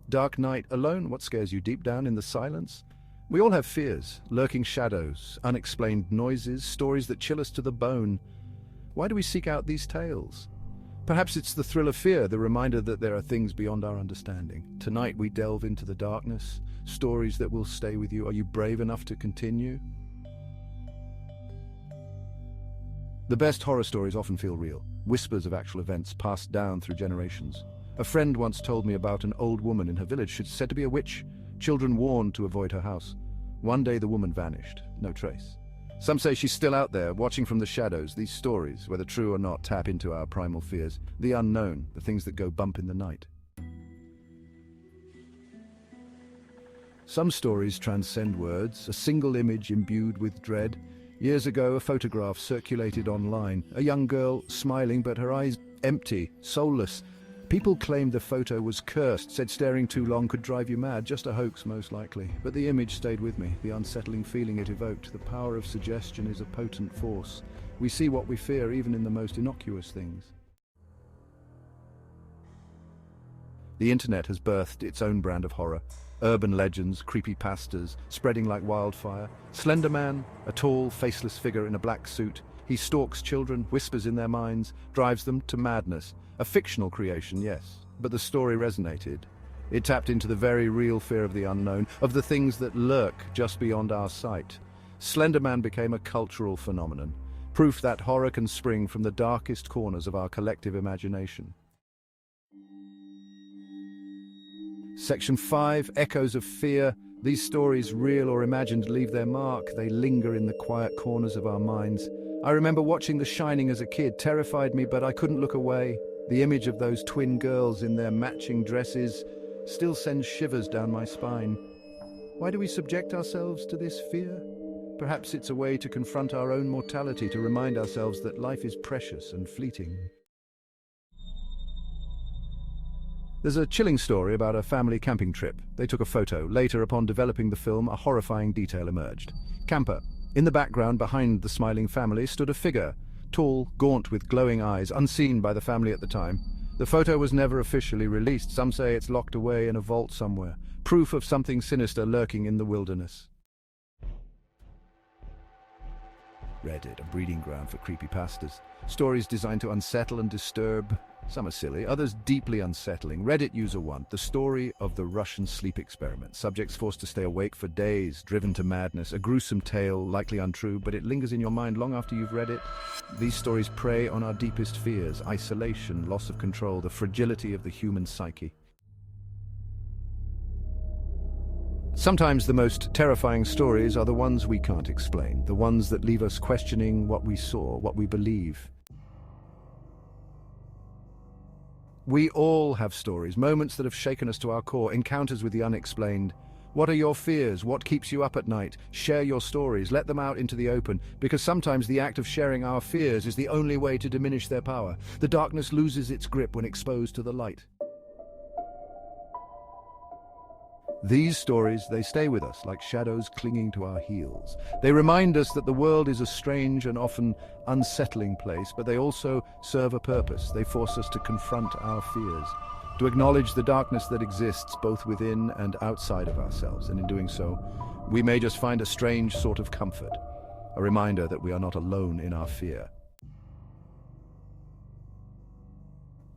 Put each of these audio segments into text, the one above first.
Dark night alone, what scares you deep down in the silence? We all have fears, lurking shadows, unexplained noises, stories that chill us to the bone. Why do we seek out these tales? Perhaps it's the thrill of fear, the reminder that there are things beyond our understanding. Tonight we delve into the darkness, stories that will stay with you. Are you brave enough to continue? The best horror stories often feel real, whispers of actual events passed down through generations. A friend once told me about an old woman in her village. She's said to be a witch, children warned to avoid her house. One day the woman vanished, no trace. Some say she's still out there, watching from the shadows. These stories, whether true or not, tap into our primal fears, the unknown, the things that go bump in the night. Some stories transcend words, a single image imbued with dread. Years ago, a photograph circulated online. A young girl, smiling, but her eyes empty, soulless. People claimed the photo was cursed, said staring too long could drive you mad. Just a hoax, most likely. But the image stayed with me, the unsettling feeling it evoked. The power of suggestion is a potent force. We see what we fear even in the most innocuous things. The internet has birthed its own brand of horror. Urban legends, creepypastas, spreading like wildfire. Slender Man, a tall, faceless figure in a black suit. He stalks children, whispers in their minds, drives them to madness. A fictional creation, yes, but the story resonated. It tapped into the very real fear of the unknown, of the things that lurk just beyond our sight. Slender Man became a cultural phenomenon, proof that horror can spring from the darkest corners of our collective imagination. Section 5, Echoes of Fear. These stories, real or imagined, leave their mark. They linger in the quiet corners of our minds. I remember watching The Shining as a kid. Terrified me, but I couldn't look away. The image of those twin girls in their matching dresses still sends shivers down my spine. Why do we subject ourselves to this fear? Perhaps it's a way to confront our own mortality, to remind ourselves that life is precious and fleeting. There's a chilling story about a family camping trip. They took a photo. Later, upon developing the film, a horrifying detail emerged. Camper. In the background, behind the smiling family, stood a figure. Tall, gaunt, with glowing eyes, unseen by the family at the time. The photo was never officially released. Some say it's locked away in a vault somewhere. Proof of something sinister lurking in the wilderness. Reddit, a breeding ground for creepypastas. Stories designed to unsettle and disturb. Some are silly, others deeply unsettling. Reddit user 1, the story of the Russian sleep experiment. Subjects forced to stay awake for days, driven to madness. A gruesome tale, likely untrue, but it lingers in your mind long after you've read it. These stories prey on our deepest fears: isolation, loss of control, the fragility of the human psyche. Sometimes the most terrifying stories are the ones we can't explain, the ones that leave us questioning what we saw, what we believe. We all have stories, moments that have shaken us to our core, encounters with the unexplained. What are your fears? What keeps you up at night? Share your stories, let them out into the open, because sometimes the act of sharing our fears is the only way to diminish their power. The darkness loses its grip when exposed to the light. These stories, they stay with us like shadows clinging to our heels. They remind us that the world is a strange and often unsettling place, but they also serve a purpose. They force us to confront our fears, to acknowledge the darkness that exists both within and outside of ourselves. And in doing so, we may just find a strange sort of comfort, a reminder that we are not alone in our fear.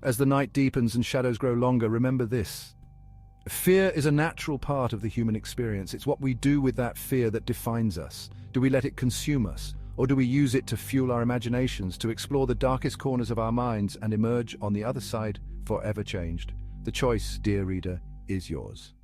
As the night deepens and shadows grow longer, remember this. Fear is a natural part of the human experience. It's what we do with that fear that defines us. Do we let it consume us, or do we use it to fuel our imaginations, to explore the darkest corners of our minds and emerge on the other side forever changed? The choice, dear reader, is yours.